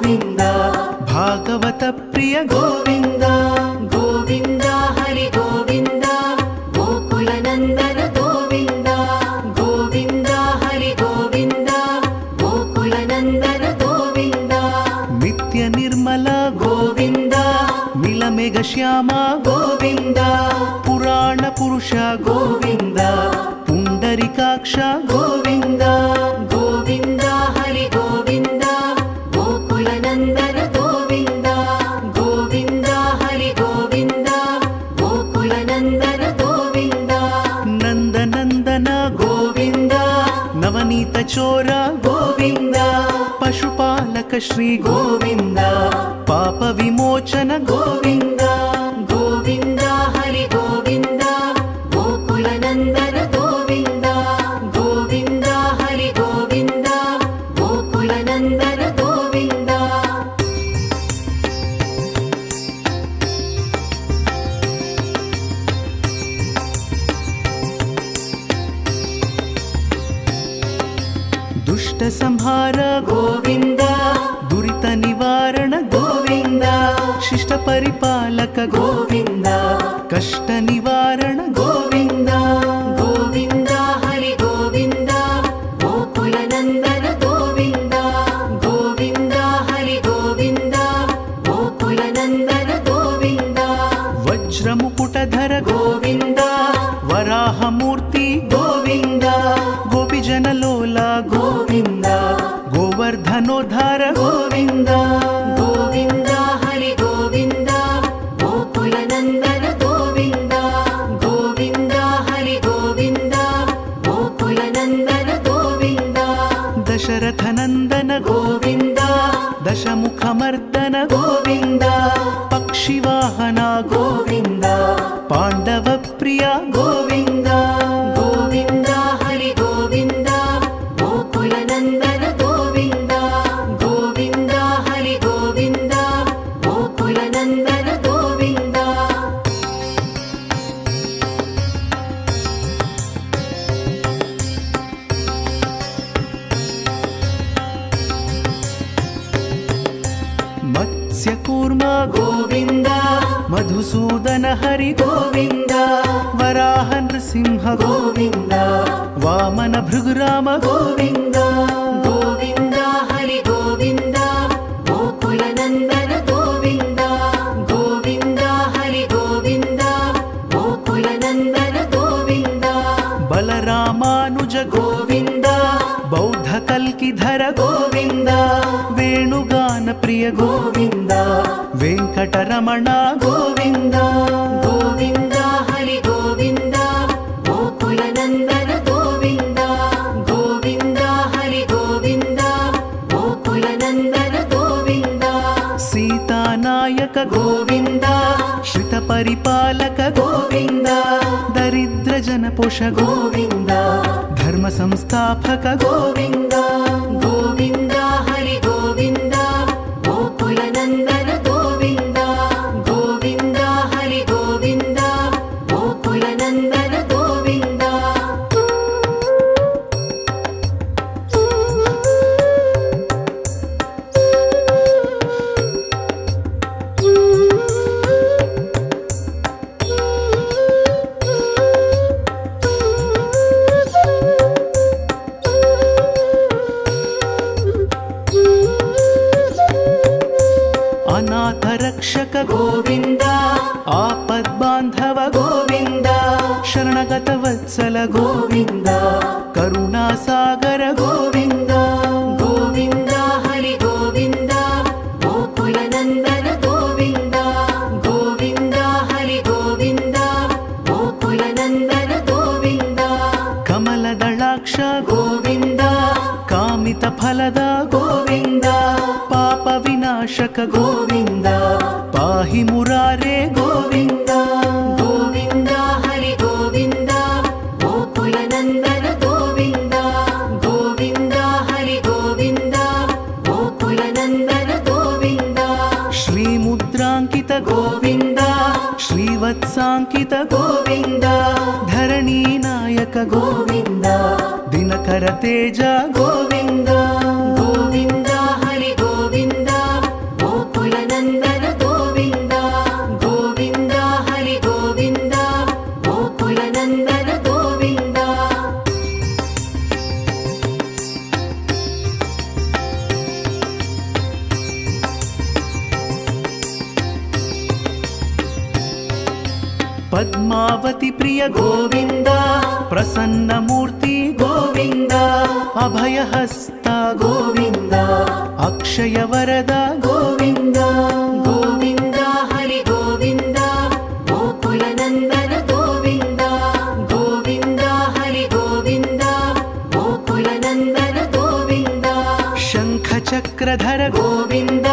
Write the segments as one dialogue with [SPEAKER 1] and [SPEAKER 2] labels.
[SPEAKER 1] ಗೋವಿಂದ
[SPEAKER 2] ಭಾಗವತ ಪ್ರಿಯ
[SPEAKER 1] ಗೋವಿಂದ ಗೋವಿಂದ ಹರಿ ಗೋವಿಂದ ಗೋಕುಲ ನಂದನ ಗೋವಿಂದ ಗೋವಿಂದ ಹರಿ ಗೋವಿಂದ ಗೋಕುಲ ನಂದನ ಗೋವಿಂದ
[SPEAKER 2] ನಿತ್ಯ ನಿರ್ಮಲ
[SPEAKER 1] ಗೋವಿಂದ
[SPEAKER 2] ನೀಲಮೇಘ ಶ್ಯಾಮ
[SPEAKER 1] ಗೋವಿಂದ
[SPEAKER 2] ಪುರಾಣ ಪುರುಷ
[SPEAKER 1] ಗೋವಿಂದ
[SPEAKER 2] ಪುಂಡರಿಕಾಕ್ಷ
[SPEAKER 1] ಗೋವಿಂದ ಗೋವಿಂದ ಹರಿ ಗೋವಿಂದ ಗೋಕುಲ ನಂದನ ಗೋವಿಂದ ಗೋವಿಂದ ಹರಿ ಗೋವಿಂದ ಗೋಕುಲ ನಂದನ ಗೋವಿಂದ
[SPEAKER 2] ನಂದನಂದನ
[SPEAKER 1] ಗೋವಿಂದ
[SPEAKER 2] ನವನೀತ ಚೋರ
[SPEAKER 1] ಗೋವಿಂದ
[SPEAKER 2] ಪಶುಪಾಲಕ ಶ್ರೀ
[SPEAKER 1] ಗೋವಿಂದ
[SPEAKER 2] ಪಾಪ ವಿಮೋಚನ
[SPEAKER 1] ಗೋವಿಂದ ಗೋವಿಂದ ಹರಿ ಗೋವಿಂದ ಗೋಕುಲ ನಂದನ ಗೋವಿಂದ ಗೋವಿಂದ ಹರಿ ಗೋವಿಂದ ಗೋಕುಲ ನಂದನ ಗೋವಿಂದ
[SPEAKER 2] ದುಷ್ಟ ಸಂಹಾರ
[SPEAKER 1] ಗೋವಿಂದ
[SPEAKER 2] ದುರಿತ ನಿವಾರಣ
[SPEAKER 1] ಗೋವಿಂದ
[SPEAKER 2] ಶಿಷ್ಟ ಪರಿಪಾಲಕ
[SPEAKER 1] ಗೋವಿಂದ
[SPEAKER 2] ಕಷ್ಟ ನಿವಾರಣ
[SPEAKER 1] ಗೋವಿಂದ ಗೋವಿಂದ ಹರಿ ಗೋವಿಂದ ಗೋಕುಲ ನಂದನ ಗೋವಿಂದ ಗೋವಿಂದ ಹರಿ ಗೋವಿಂದ ಗೋಕುಲ ನಂದನ ಗೋವಿಂದ
[SPEAKER 2] ವಜ್ರ ಮುಕುಟಧರ
[SPEAKER 1] ಗೋವಿಂದ
[SPEAKER 2] ವರಾಹ ಮೂರ್ತಿ
[SPEAKER 1] ಗೋವಿಂದ
[SPEAKER 2] ಗೋಪಿಜನ ಲೋಲ
[SPEAKER 1] ಗೋವಿಂದ
[SPEAKER 2] ಗೋವರ್ಧನೋದ್ಧಾರ
[SPEAKER 1] ಗೋವಿಂದ ಗೋವಿಂದ ಹರಿ ಗೋವಿಂದ ಗೋಕುಲ ನಂದನ ಗೋವಿಂದ ಗೋವಿಂದ ಹರಿ ಗೋವಿಂದ ಗೋಕುಲ ನಂದನ ಗೋವಿಂದ
[SPEAKER 2] ದಶರಥ ನಂದನ
[SPEAKER 1] ಗೋವಿಂದ
[SPEAKER 2] ದಶಮುಖ ಮರ್ದನ
[SPEAKER 1] ಗೋವಿಂದ
[SPEAKER 2] ಪಕ್ಷಿವಾಹನ
[SPEAKER 1] ಗೋವಿಂದ
[SPEAKER 2] ಪಾಂಡವ ಪ್ರಿಯ
[SPEAKER 1] ಗೋವಿಂದ ಗೋವಿಂದ ಹರಿ ಗೋವಿಂದ ಗೋಕುಲ ನಂದನ ಗೋವಿಂದ ಗೋವಿಂದ ಹರಿ ಗೋವಿಂದ ಗೋಕುಲ ನಂದನ ಗೋವಿಂದ
[SPEAKER 2] ಮತ್ಸ್ಯ ಕೂರ್ಮ
[SPEAKER 1] ಗೋವಿಂದ
[SPEAKER 2] ಮಧುಸೂದನ ಹರಿ
[SPEAKER 1] ಗೋವಿಂದ
[SPEAKER 2] ವರಾಹ ನೃಸಿಂಹ
[SPEAKER 1] ಗೋವಿಂದ
[SPEAKER 2] ವಾಮನ ಭೃಗುರಾಮ
[SPEAKER 1] ಗೋವಿಂದ ಗೋವಿಂದ ಹರಿ ಗೋವಿಂದ ಗೋಕುಲ ನಂದನ ಗೋವಿಂದ ಗೋವಿಂದ ಹರಿ ಗೋವಿಂದ ಗೋಕುಲ ನಂದನ ಗೋವಿಂದ
[SPEAKER 2] ಬಲರಾಮಾನುಜ
[SPEAKER 1] ಗೋವಿಂದ
[SPEAKER 2] ಬೌದ್ಧ ಕಲ್ಕಿಧರ
[SPEAKER 1] ಗೋವಿಂದ
[SPEAKER 2] ವೇಣುಗಾನ ಪ್ರಿಯ
[SPEAKER 1] ಗೋವಿಂದ
[SPEAKER 2] ವೆಂಕಟರಮಣ
[SPEAKER 1] ಗೋವಿಂದ ಗೋವಿಂದ ಹರಿ ಗೋವಿಂದ ಗೋಕುಲ ನಂದನ ಗೋವಿಂದ ಗೋವಿಂದ ಹರಿ ಗೋವಿಂದ ಗೋಕುಲ ನಂದನ ಗೋವಿಂದ
[SPEAKER 2] ಸೀತಾನಾಯಕ
[SPEAKER 1] ಗೋವಿಂದ
[SPEAKER 2] ಶ್ರಿತ ಪರಿಪಾಲಕ
[SPEAKER 1] ಗೋವಿಂದ
[SPEAKER 2] ದರಿದ್ರ ಜನಪೋಷ
[SPEAKER 1] ಗೋವಿಂದ
[SPEAKER 2] ಧರ್ಮ ಸಂಸ್ಥಾಪಕ
[SPEAKER 1] ಗೋವಿಂದ ಗೋವಿಂದ ಹರಿ ಗೋವಿಂದ ಗೋಕುಲ ನಂದನ ಗೋವಿಂದ ಗೋವಿಂದ ಹರಿ ಗೋವಿಂದ ಗೋಕುಲ ನಂದನ ಗೋವಿಂದ
[SPEAKER 2] ಅನಾಥ ರಕ್ಷಕ
[SPEAKER 1] ಗೋವಿಂದ
[SPEAKER 2] ಆಪದ್ ಬಾಂಧವ
[SPEAKER 1] ಗೋವಿಂದ
[SPEAKER 2] ಶರಣಗತ ವತ್ಸಲ
[SPEAKER 1] ಗೋವಿಂದ
[SPEAKER 2] ಕರುಣಾಸಾಗರ
[SPEAKER 1] ಗೋವಿಂದ ಗೋವಿಂದ ಹರಿ ಗೋವಿಂದ ಗೋಕುಲ ನಂದನ ಗೋವಿಂದ ಗೋವಿಂದ ಹರಿ ಗೋವಿಂದ ಗೋಕುಲ ನಂದನ ಗೋವಿಂದ
[SPEAKER 2] ಕಮಲದಳಾಕ್ಷ
[SPEAKER 1] ಗೋವಿಂದ
[SPEAKER 2] ಕಾಮಿತ ಫಲದ
[SPEAKER 1] ಗೋವಿಂದ
[SPEAKER 2] ಪಾಪ ವಿನಾಶಕ
[SPEAKER 1] ಗೋವಿಂದ
[SPEAKER 2] ಪಾಹಿ ಮುರಾರೇ
[SPEAKER 1] ಗೋವಿಂದ ಗೋವಿಂದ ಹರಿ ಗೋವಿಂದ ಗೋಕುಲ ನಂದನ ಗೋವಿಂದ ಗೋವಿಂದ ಹರಿ ಗೋವಿಂದ ಗೋಕುಲ ನಂದನ ಗೋವಿಂದ
[SPEAKER 2] ಶ್ರೀ ಮುದ್ರಾಂಕಿತ
[SPEAKER 1] ಗೋವಿಂದ
[SPEAKER 2] ಶ್ರೀವತ್ಸಾಂಕಿತ
[SPEAKER 1] ಗೋವಿಂದ
[SPEAKER 2] ಧರಣಿ ನಾಯಕ
[SPEAKER 1] ಗೋವಿಂದ
[SPEAKER 2] ದಿನಕರ ತೇಜ
[SPEAKER 1] ಗೋವಿಂದ ಗೋವಿಂದ ಹರಿ ಗೋವಿಂದ
[SPEAKER 2] पद्मावती प्रिय
[SPEAKER 1] गोविन्द
[SPEAKER 2] प्रसन्नमूर्ति
[SPEAKER 1] गोविन्द
[SPEAKER 2] अभयहस्त
[SPEAKER 1] गोविन्द
[SPEAKER 2] अक्षयवरद
[SPEAKER 1] गोविन्द गोविन्द हरि गोविन्द गोकुलनन्दन गोविन्द गोविन्द हरि गोविन्द गोकुलनन्दन गोविन्द
[SPEAKER 2] शङ्खचक्रधर
[SPEAKER 1] गोविन्द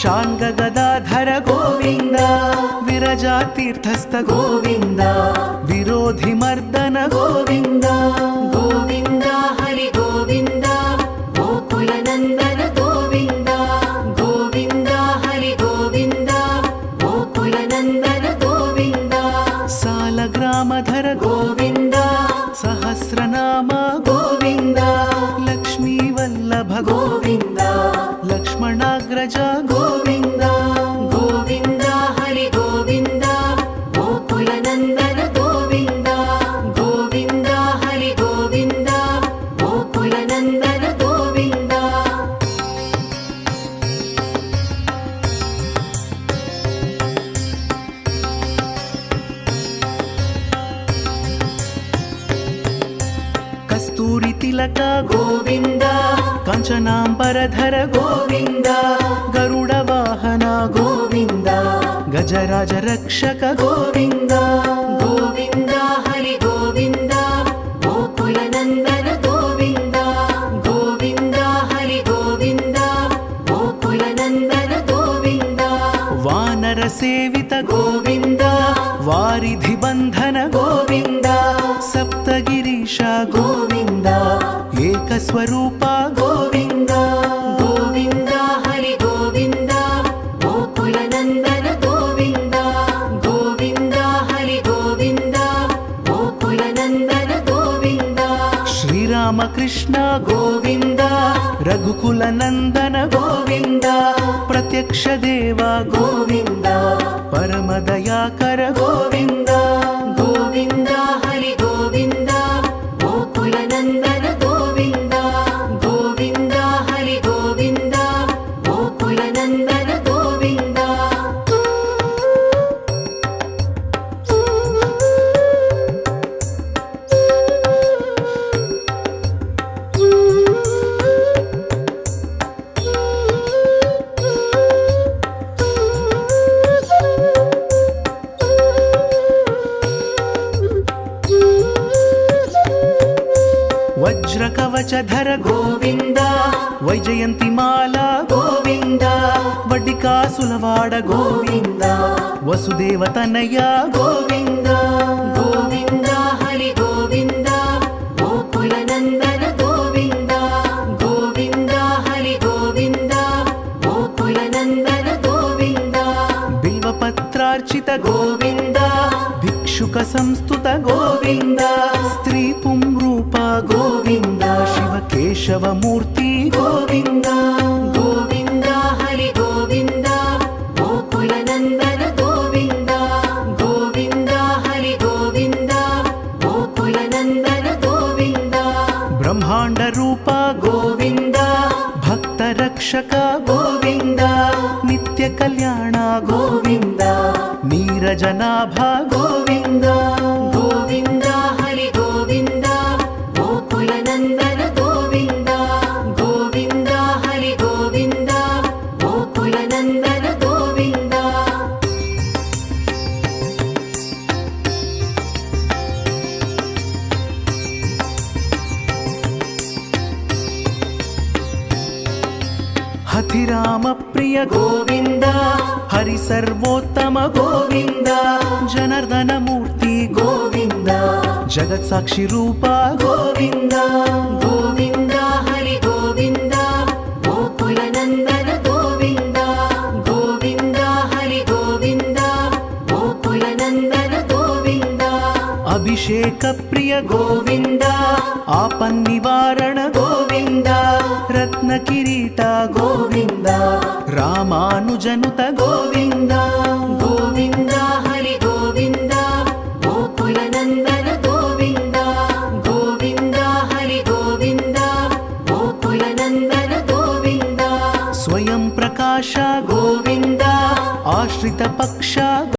[SPEAKER 2] शाङ्गगदाधर
[SPEAKER 1] गोविन्द
[SPEAKER 2] विरजातीर्थस्थ
[SPEAKER 1] गोविन्द
[SPEAKER 2] विरोधिमर्दन
[SPEAKER 1] गोविन्द गोविन्द हरि गोविन्द गोकुलनन्दन गोविन्द गोविन्द हरि गोविन्द गोकुलनन्दन गोविन्द
[SPEAKER 2] सालग्रामधर
[SPEAKER 1] गोविन्द
[SPEAKER 2] सहस्रनाम
[SPEAKER 1] गोविन्द
[SPEAKER 2] लक्ष्मीवल्लभ
[SPEAKER 1] गोविन्द
[SPEAKER 2] लक्ष्मणाग्रज
[SPEAKER 1] गोविन्द गोविन्द हरि गोविन्द गोकुलनन्दन गोविन्द गोविन्द हरि गोविन्द गोकुलनन्दन गोविन्द
[SPEAKER 2] कस्तूरि तिलक
[SPEAKER 1] गोविन्द
[SPEAKER 2] काञ्चनाम्बरधर
[SPEAKER 1] गोविन्द
[SPEAKER 2] गरुडवाहन
[SPEAKER 1] गोविन्द
[SPEAKER 2] गजराज रक्षक
[SPEAKER 1] गोविन्द गोविन्द हरि गोविन्द गोकुलनन्दन गोविन्द गोविन्द हरि गोविन्द गोकुलनन्दन गोविन्द
[SPEAKER 2] वानर सेवित
[SPEAKER 1] गोविन्द
[SPEAKER 2] वारिधिबन्धन
[SPEAKER 1] गोविन्द
[SPEAKER 2] सप्तगिरीश
[SPEAKER 1] गोविन्द
[SPEAKER 2] एकस्वरूप
[SPEAKER 1] गोविन्द गोविन्द हरि गोविन्द गोकुलनन्दन गोविन्द गोविन्द हरि गोविन्द गोकुलनन्दन गोविन्द
[SPEAKER 2] श्रीरामकृष्ण
[SPEAKER 1] गोविन्द
[SPEAKER 2] रघुकुलनन्दन
[SPEAKER 1] गोविन्द
[SPEAKER 2] प्रत्यक्ष देव
[SPEAKER 1] गोविन्द
[SPEAKER 2] परमदयाकर
[SPEAKER 1] गोविन्द गोविन्द हरि गोविन्द गोकुलनन्दन गोविन्द गोविन्द हरि गोविन्द गोकुलनन्दन गोविन्द
[SPEAKER 2] वज्रकवचधर
[SPEAKER 1] गोविन्द
[SPEAKER 2] वैजयन्तिमाला
[SPEAKER 1] गोविन्द
[SPEAKER 2] वड्डिकासुलवाड
[SPEAKER 1] गोविन्द
[SPEAKER 2] वसुदेवतनया
[SPEAKER 1] गोविन्द गोविन्द हरि गोविन्द गोकुलनन्दन गोविन्द गोविन्द हरि गोविन्द गोकुलनन्दन गोविन्द
[SPEAKER 2] बिल्वपत्रार्चित
[SPEAKER 1] गोविन्द
[SPEAKER 2] भिक्षुक संस्तुत
[SPEAKER 1] गोविन्द
[SPEAKER 2] स्त्री पुंरूप
[SPEAKER 1] गोविन्द
[SPEAKER 2] शिवकेशवमूर्ति
[SPEAKER 1] गोविन्द गोविन्द हरि गोविन्द गोकुलनन्दन गोविन्द गोविन्द हरि गोविन्द गोकुलनन्दन गोविन्द
[SPEAKER 2] ब्रह्माण्ड रूप
[SPEAKER 1] गोविन्द
[SPEAKER 2] भक्तरक्षक
[SPEAKER 1] गोविन्द
[SPEAKER 2] नित्य कल्याण
[SPEAKER 1] गोविन्द
[SPEAKER 2] नीरजनाभ
[SPEAKER 1] गोविन्द गोविन्द हरि गोविन्द गोकुलनन्दन गोविन्द गोविन्द हरि गोविन्द गोकुलनन्दन गोविन्द
[SPEAKER 2] हथिराम प्रिय
[SPEAKER 1] गोविन्द
[SPEAKER 2] हरि सर्वोत्तम
[SPEAKER 1] गोविन्द
[SPEAKER 2] जनार्दन मूर्ति
[SPEAKER 1] गोविन्द
[SPEAKER 2] जगत्साक्षि रूप
[SPEAKER 1] गोविन्द गोविन्द हरि गोविन्द गोकुलनन्दन गोविन्द गोविन्द हरि गोविन्द गोकुलनन्दन गोविन्द
[SPEAKER 2] अभिषेक प्रिय
[SPEAKER 1] गोविन्द
[SPEAKER 2] आपन्निवारण
[SPEAKER 1] गोविन्द
[SPEAKER 2] रत्नकिरीट
[SPEAKER 1] गोविन्द
[SPEAKER 2] रामानुजनुत
[SPEAKER 1] गोविन्द गोविन्द हरि गोविन्द गोकुलनन्दन